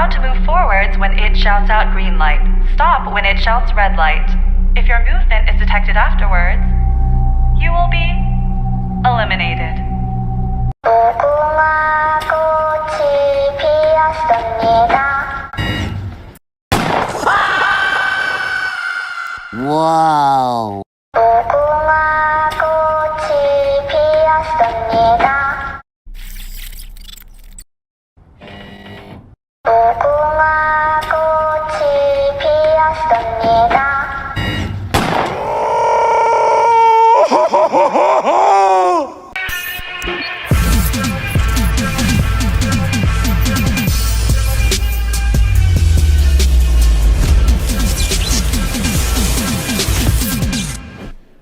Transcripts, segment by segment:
allowed to move forwards when it shouts out green light. Stop when it shouts red light. If your movement is detected afterwards, you will be eliminated. Wow.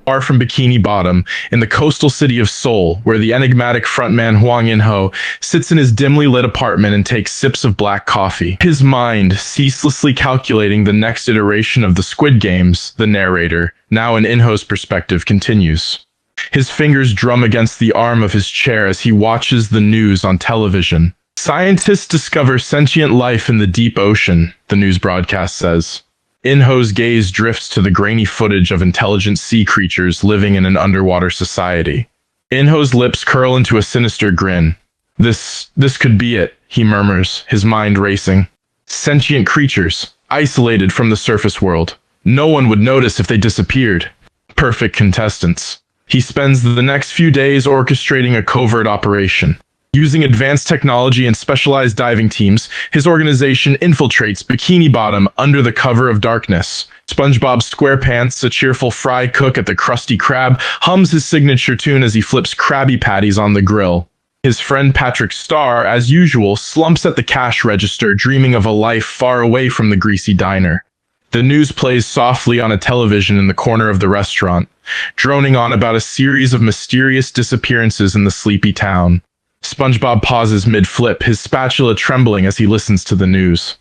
Far from Bikini Bottom, in the coastal city of Seoul, where the enigmatic frontman Hwang In-ho sits in his dimly lit apartment and takes sips of black coffee. His mind ceaselessly calculating the next iteration of the Squid Games, the narrator, now in In-ho's perspective, continues. His fingers drum against the arm of his chair as he watches the news on television. Scientists discover sentient life in the deep ocean, the news broadcast says. In-ho's gaze drifts to the grainy footage of intelligent sea creatures living in an underwater society. In-ho's lips curl into a sinister grin. This could be it, he murmurs, his mind racing. Sentient creatures, isolated from the surface world. No one would notice if they disappeared. Perfect contestants. He spends the next few days orchestrating a covert operation. Using advanced technology and specialized diving teams, his organization infiltrates Bikini Bottom under the cover of darkness. SpongeBob SquarePants, a cheerful fry cook at the Krusty Krab, hums his signature tune as he flips Krabby Patties on the grill. His friend Patrick Star, as usual, slumps at the cash register, dreaming of a life far away from the greasy diner. The news plays softly on a television in the corner of the restaurant, droning on about a series of mysterious disappearances in the sleepy town. SpongeBob pauses mid-flip, his spatula trembling as he listens to the news.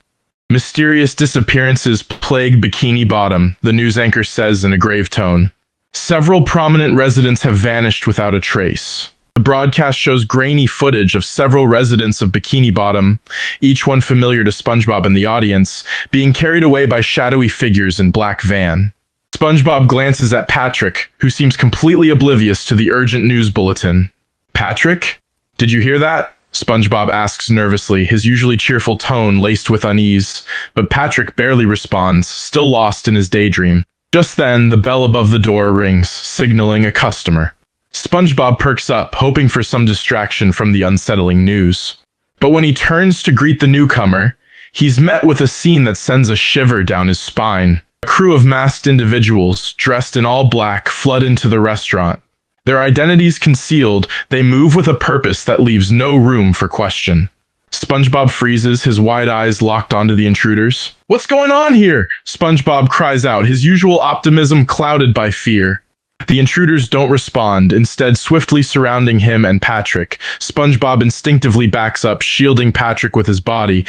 Mysterious disappearances plague Bikini Bottom, the news anchor says in a grave tone. Several prominent residents have vanished without a trace. The broadcast shows grainy footage of several residents of Bikini Bottom, each one familiar to SpongeBob and the audience, being carried away by shadowy figures in black van. SpongeBob glances at Patrick, who seems completely oblivious to the urgent news bulletin. Patrick? Did you hear that? SpongeBob asks nervously, his usually cheerful tone laced with unease, but Patrick barely responds, still lost in his daydream. Just then, the bell above the door rings, signaling a customer. SpongeBob perks up, hoping for some distraction from the unsettling news. But when he turns to greet the newcomer, he's met with a scene that sends a shiver down his spine. A crew of masked individuals, dressed in all black, flood into the restaurant. Their identities concealed, they move with a purpose that leaves no room for question. SpongeBob freezes, his wide eyes locked onto the intruders. "What's going on here?" SpongeBob cries out, his usual optimism clouded by fear. The intruders don't respond, instead swiftly surrounding him and Patrick. SpongeBob instinctively backs up, shielding Patrick with his body.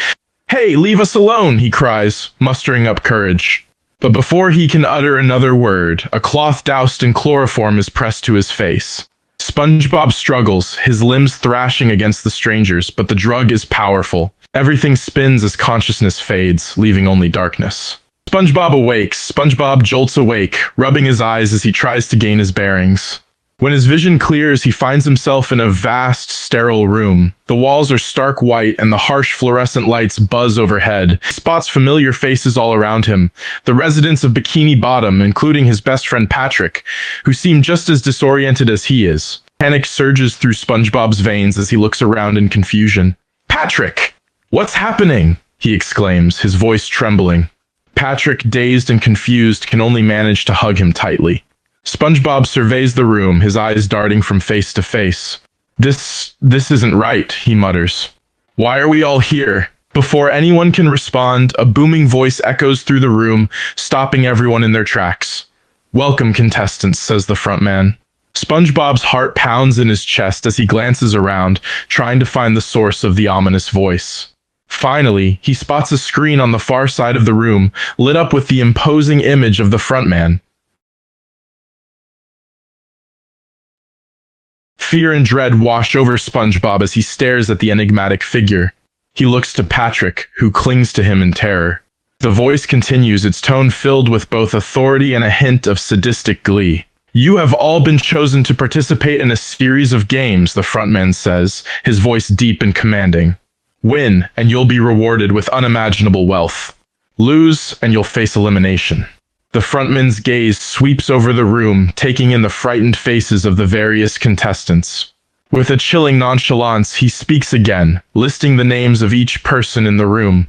"Hey, leave us alone," he cries, mustering up courage. But before he can utter another word, a cloth doused in chloroform is pressed to his face. SpongeBob struggles, his limbs thrashing against the strangers, but the drug is powerful. Everything spins as consciousness fades, leaving only darkness. SpongeBob awakes. SpongeBob jolts awake, rubbing his eyes as he tries to gain his bearings. When his vision clears, he finds himself in a vast, sterile room. The walls are stark white and the harsh fluorescent lights buzz overhead. He spots familiar faces all around him. The residents of Bikini Bottom, including his best friend Patrick, who seem just as disoriented as he is. Panic surges through SpongeBob's veins as he looks around in confusion. "Patrick! What's happening?" he exclaims, his voice trembling. Patrick, dazed and confused, can only manage to hug him tightly. SpongeBob surveys the room, his eyes darting from face to face. This isn't right," he mutters. "Why are we all here?" Before anyone can respond, a booming voice echoes through the room, stopping everyone in their tracks. "Welcome, contestants," says the frontman. SpongeBob's heart pounds in his chest as he glances around, trying to find the source of the ominous voice. Finally, he spots a screen on the far side of the room, lit up with the imposing image of the frontman. Fear and dread wash over SpongeBob as he stares at the enigmatic figure. He looks to Patrick, who clings to him in terror. The voice continues, its tone filled with both authority and a hint of sadistic glee. "You have all been chosen to participate in a series of games," the frontman says, his voice deep and commanding. "Win, and you'll be rewarded with unimaginable wealth. Lose, and you'll face elimination." The frontman's gaze sweeps over the room, taking in the frightened faces of the various contestants. With a chilling nonchalance, he speaks again, listing the names of each person in the room.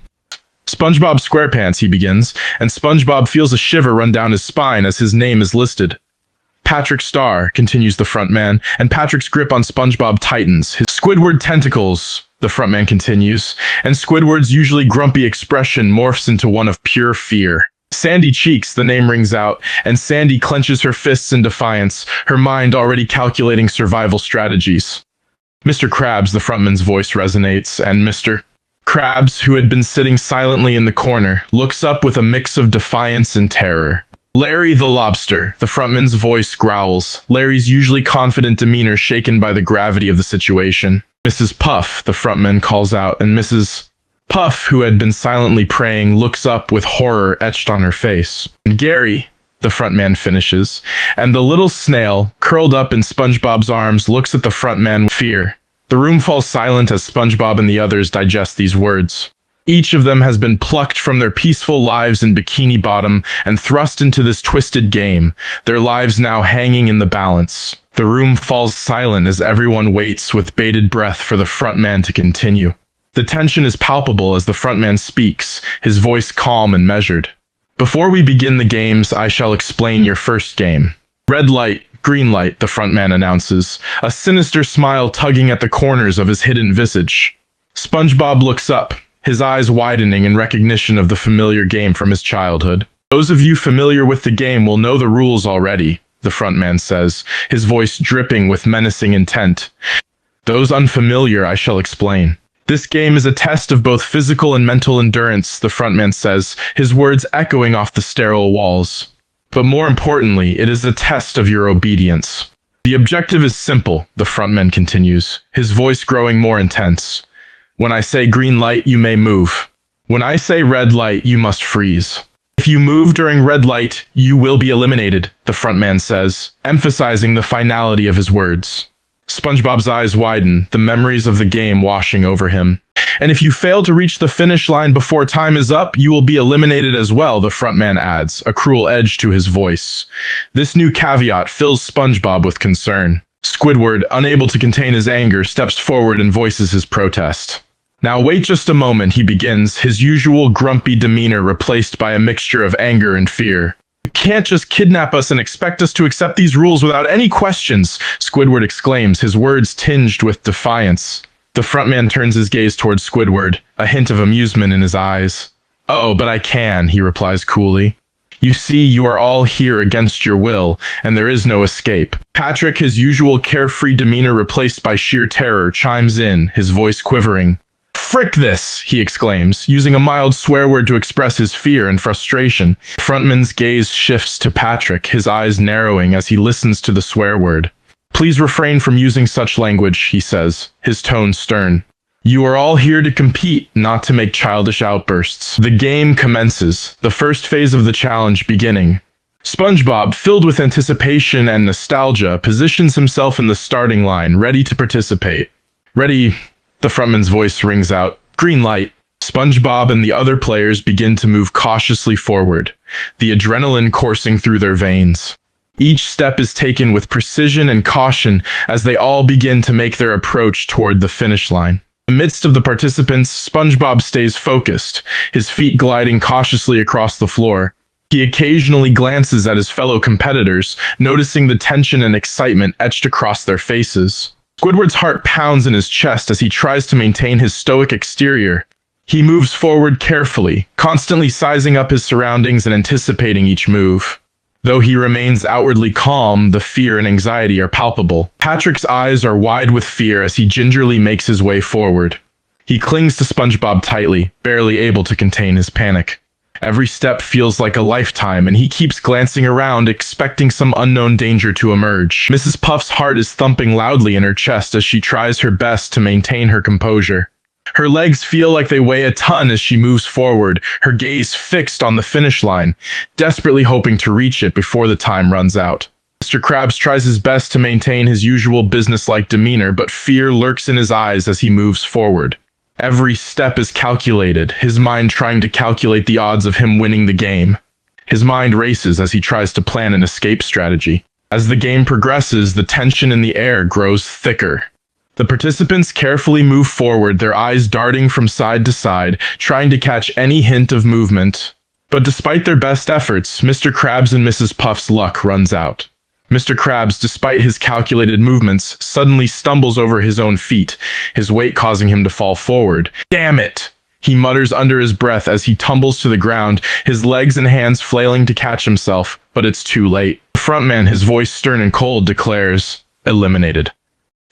"SpongeBob SquarePants," he begins, and SpongeBob feels a shiver run down his spine as his name is listed. "Patrick Star," continues the frontman, and Patrick's grip on SpongeBob tightens. "His Squidward tentacles," the frontman continues, and Squidward's usually grumpy expression morphs into one of pure fear. "Sandy Cheeks," the name rings out, and Sandy clenches her fists in defiance, her mind already calculating survival strategies. "Mr. Krabs," the frontman's voice resonates, and Mr. Krabs, who had been sitting silently in the corner, looks up with a mix of defiance and terror. "Larry the Lobster," the frontman's voice growls, Larry's usually confident demeanor shaken by the gravity of the situation. "Mrs. Puff," the frontman calls out, and Mrs. Puff, who had been silently praying, looks up with horror etched on her face. "And Gary," the frontman finishes, and the little snail, curled up in SpongeBob's arms, looks at the frontman with fear. The room falls silent as SpongeBob and the others digest these words. Each of them has been plucked from their peaceful lives in Bikini Bottom and thrust into this twisted game, their lives now hanging in the balance. The room falls silent as everyone waits with bated breath for the frontman to continue. The tension is palpable as the frontman speaks, his voice calm and measured. "Before we begin the games, I shall explain your first game. Red light, green light," the frontman announces, a sinister smile tugging at the corners of his hidden visage. SpongeBob looks up, his eyes widening in recognition of the familiar game from his childhood. "Those of you familiar with the game will know the rules already," the frontman says, his voice dripping with menacing intent. "Those unfamiliar, I shall explain. This game is a test of both physical and mental endurance," the frontman says, his words echoing off the sterile walls. "But more importantly, it is a test of your obedience. The objective is simple," the frontman continues, his voice growing more intense. "When I say green light, you may move. When I say red light, you must freeze. If you move during red light, you will be eliminated," the frontman says, emphasizing the finality of his words. SpongeBob's eyes widen, the memories of the game washing over him. "And if you fail to reach the finish line before time is up, you will be eliminated as well," the frontman adds, a cruel edge to his voice. This new caveat fills SpongeBob with concern. Squidward, unable to contain his anger, steps forward and voices his protest. "Now wait just a moment," he begins, his usual grumpy demeanor replaced by a mixture of anger and fear. "You can't just kidnap us and expect us to accept these rules without any questions," Squidward exclaims, his words tinged with defiance. The frontman turns his gaze towards Squidward, a hint of amusement in his eyes. "Uh-oh, but I can," he replies coolly. "You see, you are all here against your will, and there is no escape." Patrick, his usual carefree demeanor replaced by sheer terror, chimes in, his voice quivering. "Frick this!" he exclaims, using a mild swear word to express his fear and frustration. The frontman's gaze shifts to Patrick, his eyes narrowing as he listens to the swear word. "Please refrain from using such language," he says, his tone stern. "You are all here to compete, not to make childish outbursts." The game commences, the first phase of the challenge beginning. SpongeBob, filled with anticipation and nostalgia, positions himself in the starting line, ready to participate. "Ready," the frontman's voice rings out. "Green light." SpongeBob and the other players begin to move cautiously forward, the adrenaline coursing through their veins. Each step is taken with precision and caution as they all begin to make their approach toward the finish line. In the midst of the participants, SpongeBob stays focused, his feet gliding cautiously across the floor. He occasionally glances at his fellow competitors, noticing the tension and excitement etched across their faces. Squidward's heart pounds in his chest as he tries to maintain his stoic exterior. He moves forward carefully, constantly sizing up his surroundings and anticipating each move. Though he remains outwardly calm, the fear and anxiety are palpable. Patrick's eyes are wide with fear as he gingerly makes his way forward. He clings to SpongeBob tightly, barely able to contain his panic. Every step feels like a lifetime, and he keeps glancing around, expecting some unknown danger to emerge. Mrs. Puff's heart is thumping loudly in her chest as she tries her best to maintain her composure. Her legs feel like they weigh a ton as she moves forward, her gaze fixed on the finish line, desperately hoping to reach it before the time runs out. Mr. Krabs tries his best to maintain his usual businesslike demeanor, but fear lurks in his eyes as he moves forward. Every step is calculated, his mind trying to calculate the odds of him winning the game. His mind races as he tries to plan an escape strategy. As the game progresses, the tension in the air grows thicker. The participants carefully move forward, their eyes darting from side to side, trying to catch any hint of movement. But despite their best efforts, Mr. Krabs and Mrs. Puff's luck runs out. Mr. Krabs, despite his calculated movements, suddenly stumbles over his own feet, his weight causing him to fall forward. "Damn it!" he mutters under his breath as he tumbles to the ground, his legs and hands flailing to catch himself, but it's too late. The frontman, his voice stern and cold, declares, "Eliminated."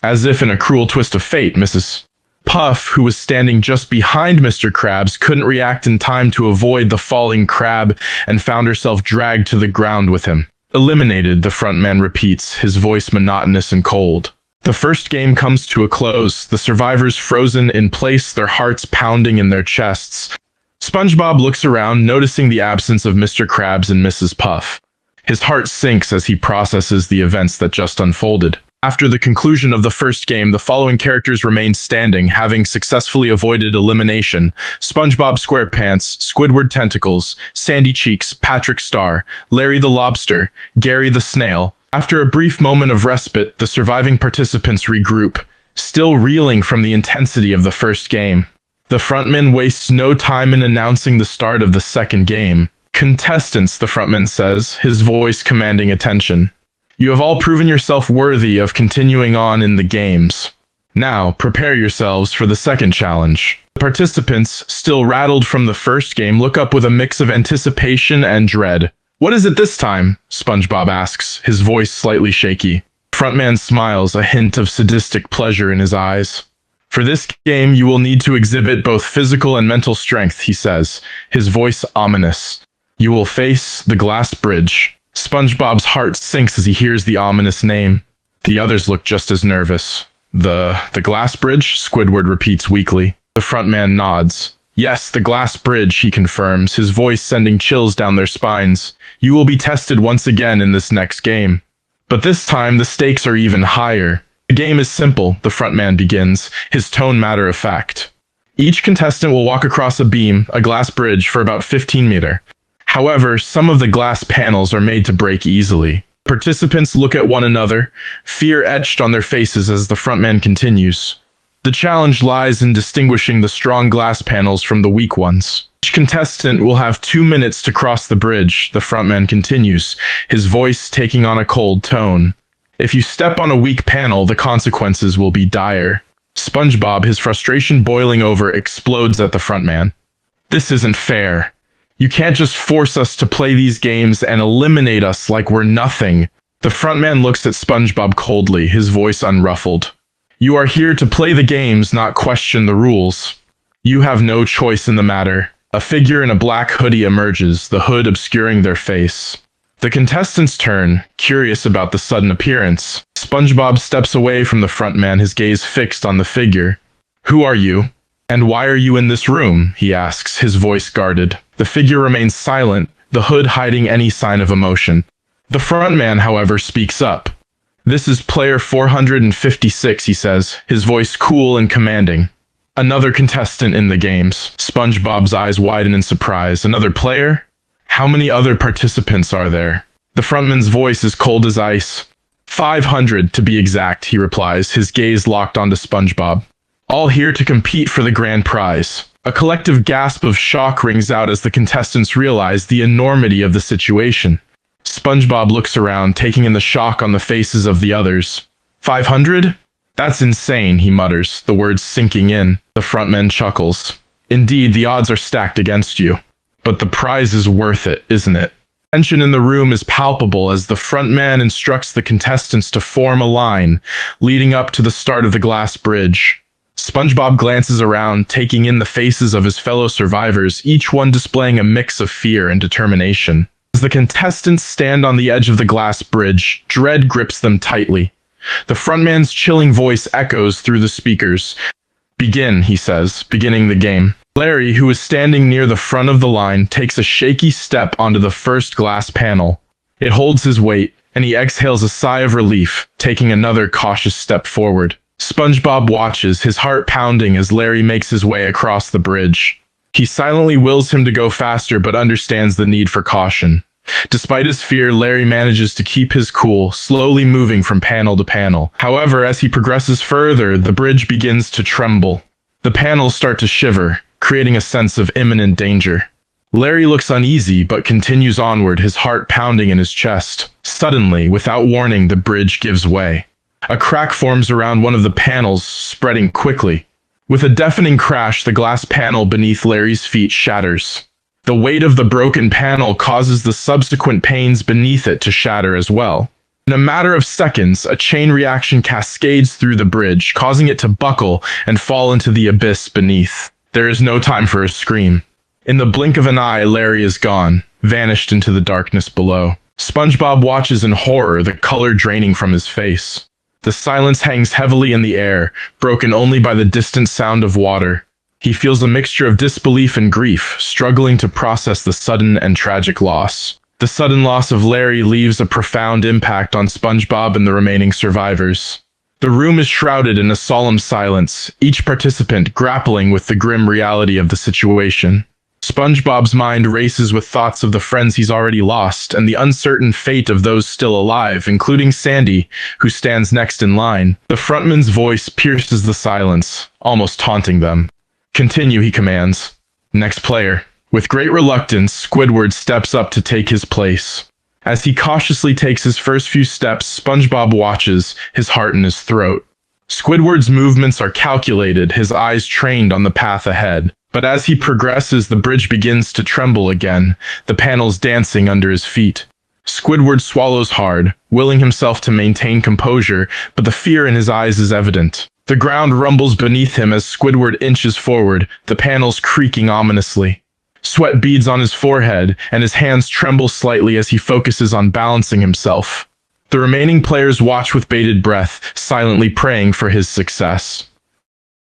As if in a cruel twist of fate, Mrs. Puff, who was standing just behind Mr. Krabs, couldn't react in time to avoid the falling crab and found herself dragged to the ground with him. "Eliminated," the frontman repeats, his voice monotonous and cold. The first game comes to a close, the survivors frozen in place, their hearts pounding in their chests. SpongeBob looks around, noticing the absence of Mr. Krabs and Mrs. Puff. His heart sinks as he processes the events that just unfolded. After the conclusion of the first game, the following characters remain standing, having successfully avoided elimination: SpongeBob SquarePants, Squidward Tentacles, Sandy Cheeks, Patrick Star, Larry the Lobster, Gary the Snail. After a brief moment of respite, the surviving participants regroup, still reeling from the intensity of the first game. The frontman wastes no time in announcing the start of the second game. "Contestants," the frontman says, his voice commanding attention. "You have all proven yourself worthy of continuing on in the games. Now, prepare yourselves for the second challenge." The participants, still rattled from the first game, look up with a mix of anticipation and dread. "What is it this time?" SpongeBob asks, his voice slightly shaky. Frontman smiles, a hint of sadistic pleasure in his eyes. "For this game, you will need to exhibit both physical and mental strength," he says, his voice ominous. "You will face the glass bridge." SpongeBob's heart sinks as he hears the ominous name. The others look just as nervous. The glass bridge?" Squidward repeats weakly. The frontman nods. "Yes, the glass bridge," he confirms, his voice sending chills down their spines. "You will be tested once again in this next game. But this time, the stakes are even higher. The game is simple," the frontman begins, his tone matter of fact. "Each contestant will walk across a beam, a glass bridge, for about 15 meters. However, some of the glass panels are made to break easily." Participants look at one another, fear etched on their faces as the frontman continues. "The challenge lies in distinguishing the strong glass panels from the weak ones. Each contestant will have 2 minutes to cross the bridge," the frontman continues, his voice taking on a cold tone. "If you step on a weak panel, the consequences will be dire." SpongeBob, his frustration boiling over, explodes at the frontman. "This isn't fair. You can't just force us to play these games and eliminate us like we're nothing." The frontman looks at SpongeBob coldly, his voice unruffled. "You are here to play the games, not question the rules. You have no choice in the matter." A figure in a black hoodie emerges, the hood obscuring their face. The contestants turn, curious about the sudden appearance. SpongeBob steps away from the frontman, his gaze fixed on the figure. "Who are you? And why are you in this room?" he asks, his voice guarded. The figure remains silent, the hood hiding any sign of emotion. The frontman, however, speaks up. "This is player 456, he says, his voice cool and commanding. "Another contestant in the games." SpongeBob's eyes widen in surprise. "Another player? How many other participants are there?" The frontman's voice is cold as ice. 500 to be exact, he replies, his gaze locked onto SpongeBob. "All here to compete for the grand prize." A collective gasp of shock rings out as the contestants realize the enormity of the situation. SpongeBob looks around, taking in the shock on the faces of the others. 500? "That's insane," he mutters, the words sinking in. The frontman chuckles. "Indeed, the odds are stacked against you. But the prize is worth it, isn't it?" Tension in the room is palpable as the frontman instructs the contestants to form a line, leading up to the start of the glass bridge. SpongeBob glances around, taking in the faces of his fellow survivors, each one displaying a mix of fear and determination. As the contestants stand on the edge of the glass bridge, dread grips them tightly. The frontman's chilling voice echoes through the speakers. Begin, he says, beginning the game. Larry, who is standing near the front of the line, takes a shaky step onto the first glass panel. It holds his weight, and he exhales a sigh of relief, taking another cautious step forward. SpongeBob watches, his heart pounding as Larry makes his way across the bridge. He silently wills him to go faster but understands the need for caution. Despite his fear, Larry manages to keep his cool, slowly moving from panel to panel. However, as he progresses further, the bridge begins to tremble. The panels start to shiver, creating a sense of imminent danger. Larry looks uneasy but continues onward, his heart pounding in his chest. Suddenly, without warning, the bridge gives way. A crack forms around one of the panels, spreading quickly. With a deafening crash, the glass panel beneath Larry's feet shatters. The weight of the broken panel causes the subsequent panes beneath it to shatter as well. In a matter of seconds, a chain reaction cascades through the bridge, causing it to buckle and fall into the abyss beneath. There is no time for a scream. In the blink of an eye, Larry is gone, vanished into the darkness below. SpongeBob watches in horror, the color draining from his face. The silence hangs heavily in the air, broken only by the distant sound of water. He feels a mixture of disbelief and grief, struggling to process the sudden and tragic loss. The sudden loss of Larry leaves a profound impact on SpongeBob and the remaining survivors. The room is shrouded in a solemn silence, each participant grappling with the grim reality of the situation. SpongeBob's mind races with thoughts of the friends he's already lost and the uncertain fate of those still alive, including Sandy, who stands next in line. The frontman's voice pierces the silence, almost taunting them. "Continue," he commands. Next player. With great reluctance, Squidward steps up to take his place. As he cautiously takes his first few steps, SpongeBob watches, his heart in his throat. Squidward's movements are calculated, his eyes trained on the path ahead. But as he progresses, the bridge begins to tremble again, the panels dancing under his feet. Squidward swallows hard, willing himself to maintain composure, but the fear in his eyes is evident. The ground rumbles beneath him as Squidward inches forward, the panels creaking ominously. Sweat beads on his forehead, and his hands tremble slightly as he focuses on balancing himself. The remaining players watch with bated breath, silently praying for his success.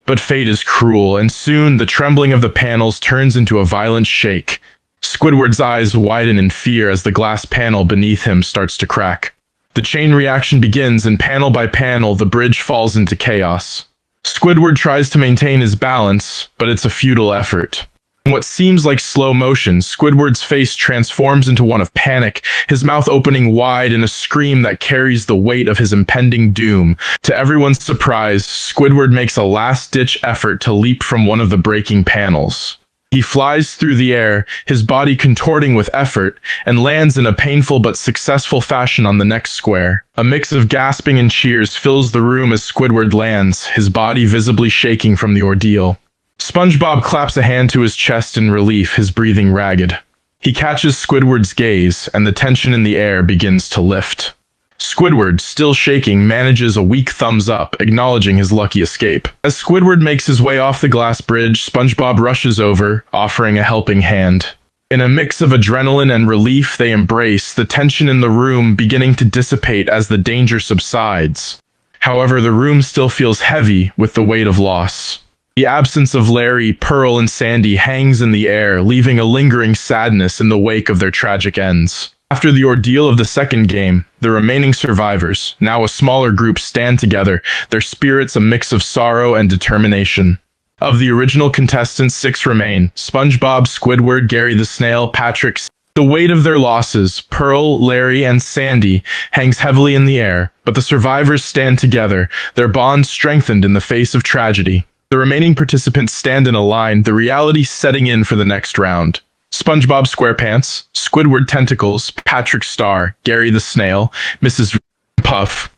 But fate is cruel, and soon the trembling of the panels turns into a violent shake. Squidward's eyes widen in fear as the glass panel beneath him starts to crack. The chain reaction begins, and panel by panel, the bridge falls into chaos. Squidward tries to maintain his balance, but it's a futile effort. In what seems like slow motion, Squidward's face transforms into one of panic, his mouth opening wide in a scream that carries the weight of his impending doom. To everyone's surprise, Squidward makes a last-ditch effort to leap from one of the breaking panels. He flies through the air, his body contorting with effort, and lands in a painful but successful fashion on the next square. A mix of gasping and cheers fills the room as Squidward lands, his body visibly shaking from the ordeal. SpongeBob claps a hand to his chest in relief, his breathing ragged. He catches Squidward's gaze, and the tension in the air begins to lift. Squidward, still shaking, manages a weak thumbs up, acknowledging his lucky escape. As Squidward makes his way off the glass bridge, SpongeBob rushes over, offering a helping hand. In a mix of adrenaline and relief, they embrace, the tension in the room beginning to dissipate as the danger subsides. However, the room still feels heavy with the weight of loss. The absence of Larry, Pearl, and Sandy hangs in the air, leaving a lingering sadness in the wake of their tragic ends. After the ordeal of the second game, the remaining survivors, now a smaller group, stand together, their spirits a mix of sorrow and determination. Of the original contestants, 6 remain: SpongeBob, Squidward, Gary the Snail, Patrick. The weight of their losses, Pearl, Larry, and Sandy, hangs heavily in the air, but the survivors stand together, their bond strengthened in the face of tragedy. The remaining participants stand in a line, the reality setting in for the next round. SpongeBob SquarePants, Squidward Tentacles, Patrick Star, Gary the Snail, Mrs. Puff.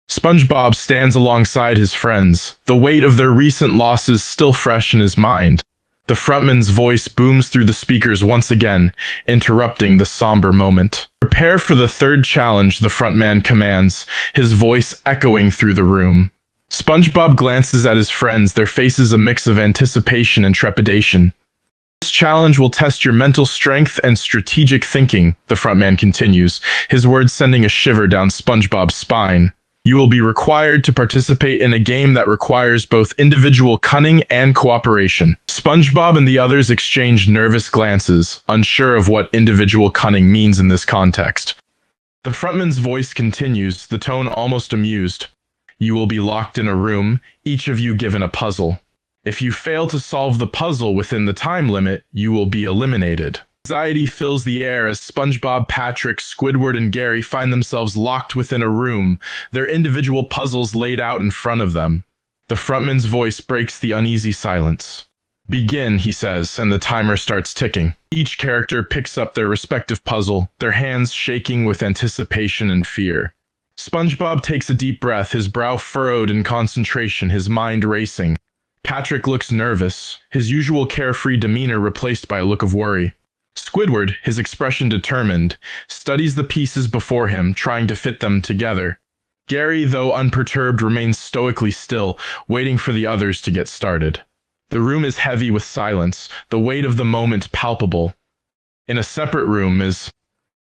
SpongeBob stands alongside his friends, the weight of their recent losses still fresh in his mind. The frontman's voice booms through the speakers once again, interrupting the somber moment. "Prepare for the third challenge," the frontman commands, his voice echoing through the room. SpongeBob glances at his friends, their faces a mix of anticipation and trepidation. "This challenge will test your mental strength and strategic thinking," the frontman continues, his words sending a shiver down SpongeBob's spine. You will be required to participate in a game that requires both individual cunning and cooperation. SpongeBob and the others exchange nervous glances, unsure of what individual cunning means in this context. The frontman's voice continues, the tone almost amused. You will be locked in a room, each of you given a puzzle. If you fail to solve the puzzle within the time limit, you will be eliminated. Anxiety fills the air as SpongeBob, Patrick, Squidward, and Gary find themselves locked within a room, their individual puzzles laid out in front of them. The frontman's voice breaks the uneasy silence. Begin, he says, and the timer starts ticking. Each character picks up their respective puzzle, their hands shaking with anticipation and fear. SpongeBob takes a deep breath, his brow furrowed in concentration, his mind racing. Patrick looks nervous, his usual carefree demeanor replaced by a look of worry. Squidward, his expression determined, studies the pieces before him, trying to fit them together. Gary, though unperturbed, remains stoically still, waiting for the others to get started. The room is heavy with silence, the weight of the moment palpable. In a separate room is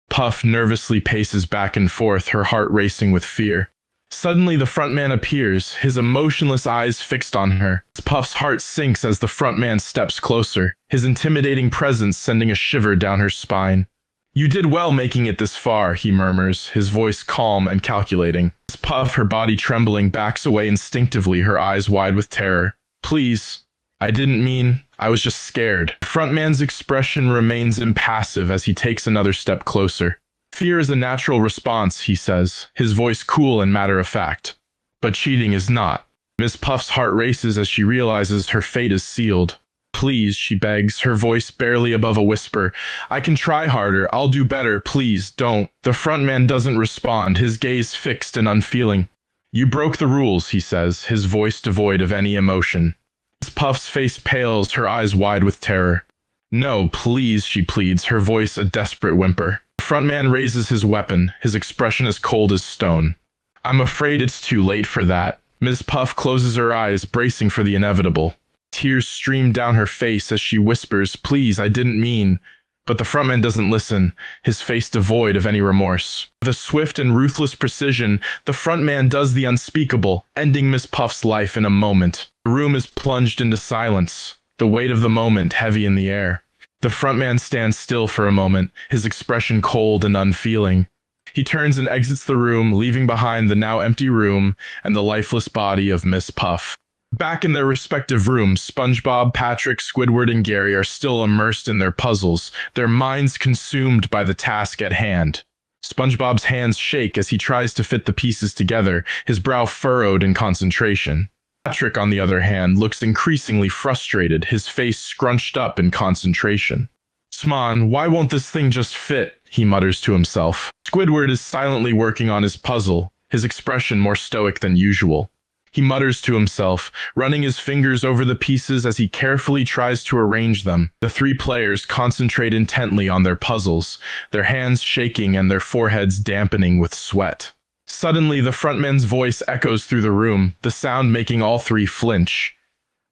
Puff nervously paces back and forth, her heart racing with fear. Suddenly, the frontman appears, his emotionless eyes fixed on her. Puff's heart sinks as the frontman steps closer, his intimidating presence sending a shiver down her spine. You did well making it this far, he murmurs, his voice calm and calculating. As Puff, her body trembling, backs away instinctively, her eyes wide with terror. Please, I didn't mean, I was just scared. The frontman's expression remains impassive as he takes another step closer. Fear is a natural response, he says, his voice cool and matter-of-fact. But cheating is not. Miss Puff's heart races as she realizes her fate is sealed. Please, she begs, her voice barely above a whisper. I can try harder, I'll do better, please, don't. The frontman doesn't respond, his gaze fixed and unfeeling. You broke the rules, he says, his voice devoid of any emotion. Miss Puff's face pales, her eyes wide with terror. No, please, she pleads, her voice a desperate whimper. The frontman raises his weapon, his expression as cold as stone. I'm afraid it's too late for that. Ms. Puff closes her eyes, bracing for the inevitable. Tears stream down her face as she whispers, Please, I didn't mean. But the frontman doesn't listen, his face devoid of any remorse. With a swift and ruthless precision, the frontman does the unspeakable, ending Miss Puff's life in a moment. The room is plunged into silence, the weight of the moment heavy in the air. The frontman stands still for a moment, his expression cold and unfeeling. He turns and exits the room, leaving behind the now empty room and the lifeless body of Miss Puff. Back in their respective rooms, SpongeBob, Patrick, Squidward, and Gary are still immersed in their puzzles, their minds consumed by the task at hand. SpongeBob's hands shake as he tries to fit the pieces together, his brow furrowed in concentration. Patrick, on the other hand, looks increasingly frustrated, his face scrunched up in concentration. Smon, why won't this thing just fit? He mutters to himself. Squidward is silently working on his puzzle, his expression more stoic than usual. He mutters to himself, running his fingers over the pieces as he carefully tries to arrange them. The three players concentrate intently on their puzzles, their hands shaking and their foreheads dampening with sweat. Suddenly, the frontman's voice echoes through the room, the sound making all three flinch.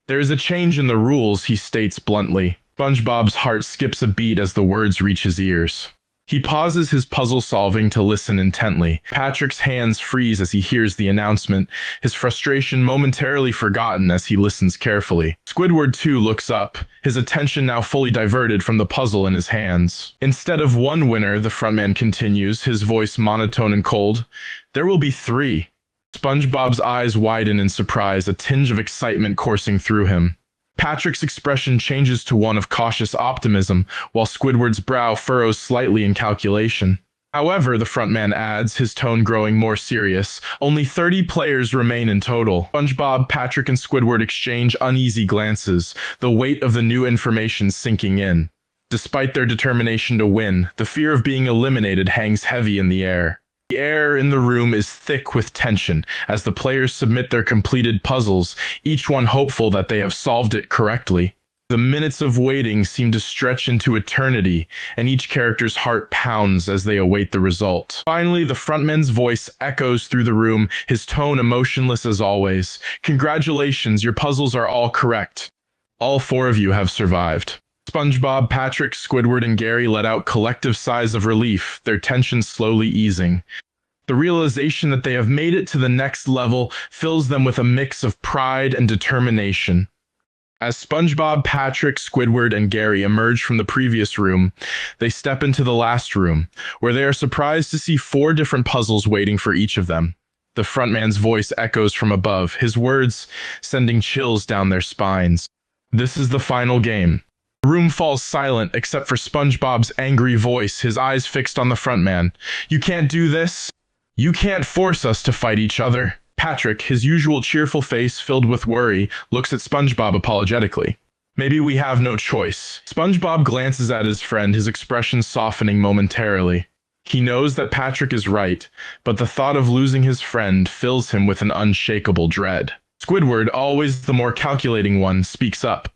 There is a change in the rules, he states bluntly. SpongeBob's heart skips a beat as the words reach his ears. He pauses his puzzle solving to listen intently. Patrick's hands freeze as he hears the announcement, his frustration momentarily forgotten as he listens carefully. Squidward too looks up, his attention now fully diverted from the puzzle in his hands. Instead of one winner, the frontman continues, his voice monotone and cold, there will be three. SpongeBob's eyes widen in surprise, a tinge of excitement coursing through him. Patrick's expression changes to one of cautious optimism, while Squidward's brow furrows slightly in calculation. However, the frontman adds, his tone growing more serious, only 30 players remain in total. SpongeBob, Patrick, and Squidward exchange uneasy glances, the weight of the new information sinking in. Despite their determination to win, the fear of being eliminated hangs heavy in the air. The air in the room is thick with tension as the players submit their completed puzzles, each one hopeful that they have solved it correctly. The minutes of waiting seem to stretch into eternity, and each character's heart pounds as they await the result. Finally, the frontman's voice echoes through the room, his tone emotionless as always. Congratulations, your puzzles are all correct. All four of you have survived. SpongeBob, Patrick, Squidward, and Gary let out collective sighs of relief, their tension slowly easing. The realization that they have made it to the next level fills them with a mix of pride and determination. As SpongeBob, Patrick, Squidward, and Gary emerge from the previous room, they step into the last room, where they are surprised to see 4 different puzzles waiting for each of them. The frontman's voice echoes from above, his words sending chills down their spines. This is the final game. The room falls silent except for SpongeBob's angry voice, his eyes fixed on the frontman. You can't do this. You can't force us to fight each other. Patrick, his usual cheerful face filled with worry, looks at SpongeBob apologetically. Maybe we have no choice. SpongeBob glances at his friend, his expression softening momentarily. He knows that Patrick is right, but the thought of losing his friend fills him with an unshakable dread. Squidward, always the more calculating one, speaks up.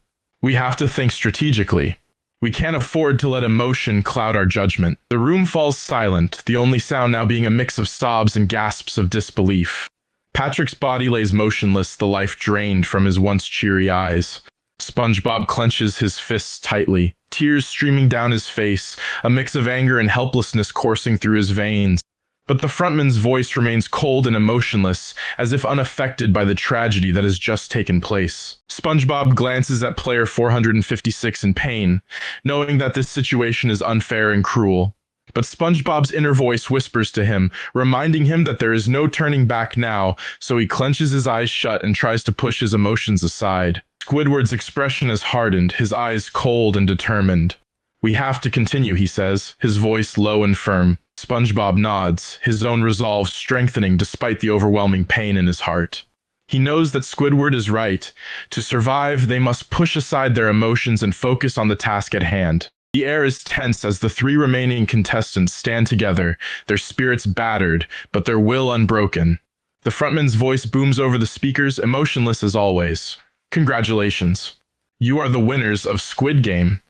We have to think strategically. We can't afford to let emotion cloud our judgment. The room falls silent, the only sound now being a mix of sobs and gasps of disbelief. Patrick's body lays motionless, the life drained from his once cheery eyes. SpongeBob clenches his fists tightly, tears streaming down his face, a mix of anger and helplessness coursing through his veins. But the frontman's voice remains cold and emotionless, as if unaffected by the tragedy that has just taken place. SpongeBob glances at player 456 in pain, knowing that this situation is unfair and cruel. But SpongeBob's inner voice whispers to him, reminding him that there is no turning back now, so he clenches his eyes shut and tries to push his emotions aside. Squidward's expression is hardened, his eyes cold and determined. We have to continue, he says, his voice low and firm. SpongeBob nods, his own resolve strengthening despite the overwhelming pain in his heart. He knows that Squidward is right. To survive, they must push aside their emotions and focus on the task at hand. The air is tense as the 3 remaining contestants stand together, their spirits battered, but their will unbroken. The frontman's voice booms over the speakers, emotionless as always. Congratulations. You are the winners of Squid Game.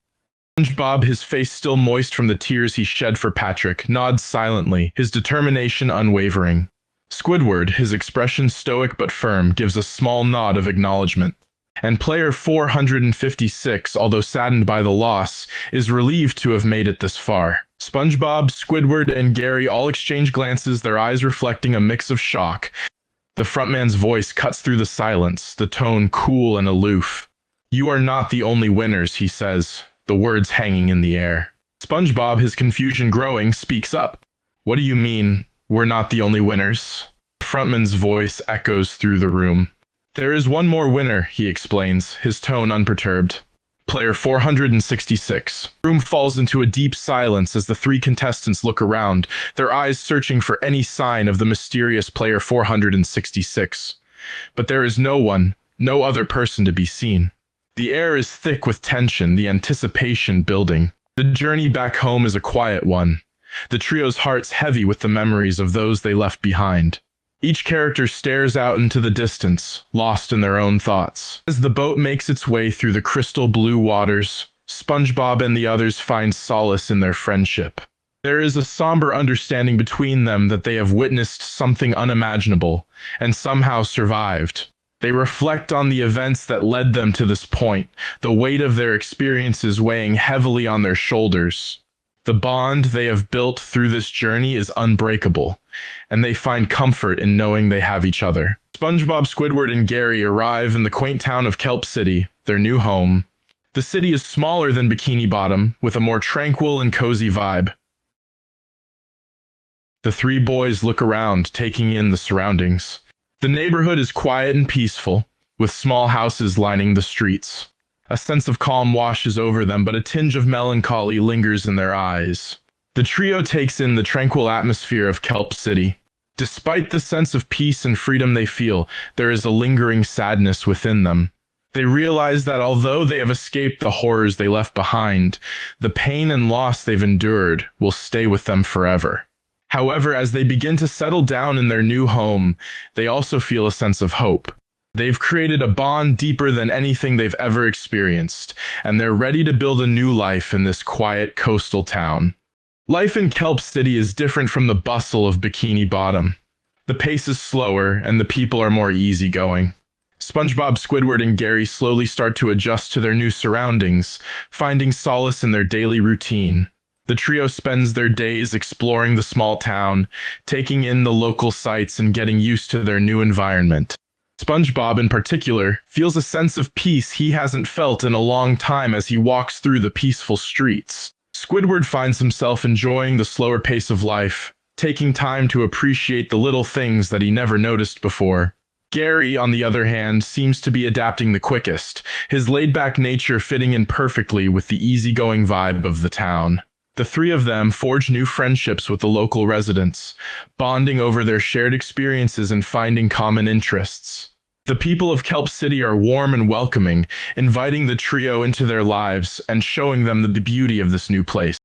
SpongeBob, his face still moist from the tears he shed for Patrick, nods silently, his determination unwavering. Squidward, his expression stoic but firm, gives a small nod of acknowledgement. And player 456, although saddened by the loss, is relieved to have made it this far. SpongeBob, Squidward, and Gary all exchange glances, their eyes reflecting a mix of shock. The frontman's voice cuts through the silence, the tone cool and aloof. You are not the only winners, he says, the words hanging in the air. SpongeBob, his confusion growing, speaks up. What do you mean, we're not the only winners? The frontman's voice echoes through the room. There is one more winner, he explains, his tone unperturbed. Player 466. The room falls into a deep silence as the 3 contestants look around, their eyes searching for any sign of the mysterious player 466. But there is no one, no other person to be seen. The air is thick with tension, the anticipation building. The journey back home is a quiet one, the trio's hearts heavy with the memories of those they left behind. Each character stares out into the distance, lost in their own thoughts. As the boat makes its way through the crystal blue waters, SpongeBob and the others find solace in their friendship. There is a somber understanding between them that they have witnessed something unimaginable, and somehow survived. They reflect on the events that led them to this point, the weight of their experiences weighing heavily on their shoulders. The bond they have built through this journey is unbreakable, and they find comfort in knowing they have each other. SpongeBob, Squidward, and Gary arrive in the quaint town of Kelp City, their new home. The city is smaller than Bikini Bottom, with a more tranquil and cozy vibe. The 3 boys look around, taking in the surroundings. The neighborhood is quiet and peaceful, with small houses lining the streets. A sense of calm washes over them, but a tinge of melancholy lingers in their eyes. The trio takes in the tranquil atmosphere of Kelp City. Despite the sense of peace and freedom they feel, there is a lingering sadness within them. They realize that although they have escaped the horrors they left behind, the pain and loss they've endured will stay with them forever. However, as they begin to settle down in their new home, they also feel a sense of hope. They've created a bond deeper than anything they've ever experienced, and they're ready to build a new life in this quiet coastal town. Life in Kelp City is different from the bustle of Bikini Bottom. The pace is slower, and the people are more easygoing. SpongeBob, Squidward, and Gary slowly start to adjust to their new surroundings, finding solace in their daily routine. The trio spends their days exploring the small town, taking in the local sights and getting used to their new environment. SpongeBob, in particular, feels a sense of peace he hasn't felt in a long time as he walks through the peaceful streets. Squidward finds himself enjoying the slower pace of life, taking time to appreciate the little things that he never noticed before. Gary, on the other hand, seems to be adapting the quickest, his laid-back nature fitting in perfectly with the easygoing vibe of the town. The three of them forge new friendships with the local residents, bonding over their shared experiences and finding common interests. The people of Kelp City are warm and welcoming, inviting the trio into their lives and showing them the beauty of this new place.